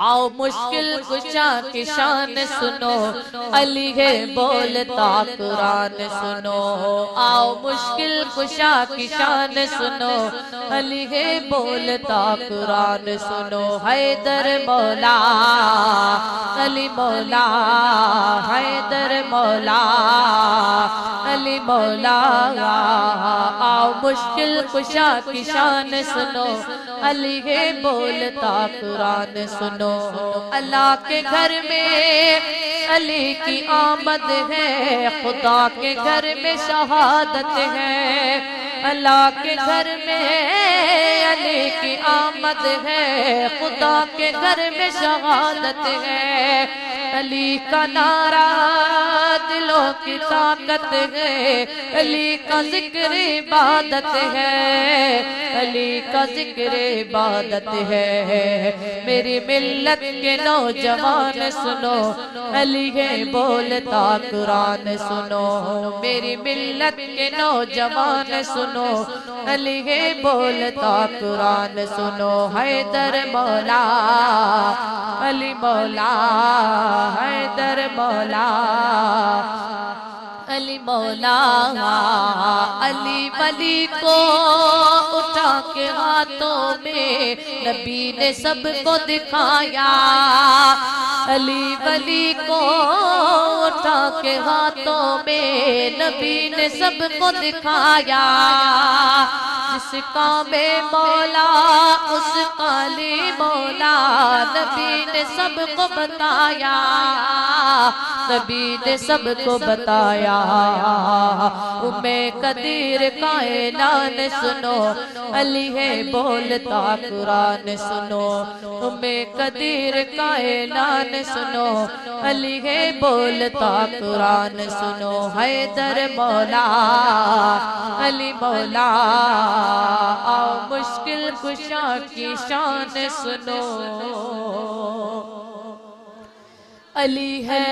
आओ मुश्किल कुशा की शान सुनो, अली है बोलता कुरान सुनो। आओ मुश्किल कुशा की शान सुनो, अली है बोलता कुरान सुनो। हैदर मौला अली मौला, हैदर मौला अली मौला। आओ मुश्किल कुशा की शान सुनो, अली है बोलता कुरान सुनो। अल्लाह के घर में अली की आमद है, खुदा के घर में शहादत है। अल्लाह के घर में अली की आमद है, खुदा के घर में शहादत है। अली का नारा दिलों की ताकत है, अली का जिक्र इबादत है, अली का जिक्र इबादत है। मेरी मिल्लत के नौजवान सुनो, अली है बोलता कुरान सुनो। मेरी मिल्लत के नौजवान सुनो, अली है बोलता कुरान सुनो। हैदर मौला अली मौला, हैदर मौला अली मौला। अली वली को उठा के हाथों में नबी ने सबको दिखाया, अली वली को उठा के हाथों में नबी ने सबको दिखाया। जिसका में मौला उसका अली मौला, नबी ने सबको बताया, नबी ने सबको बताया। उम्मे कदीर का ऐलान सुनो, अली है बोलता कुरान सुनो। उम्मे कदीर का ऐलान सुनो, अली है बोलता कुरान सुनो। हैदर मौला अली मौला, आओ मुश्किल कुशा की शान सुनो। अली है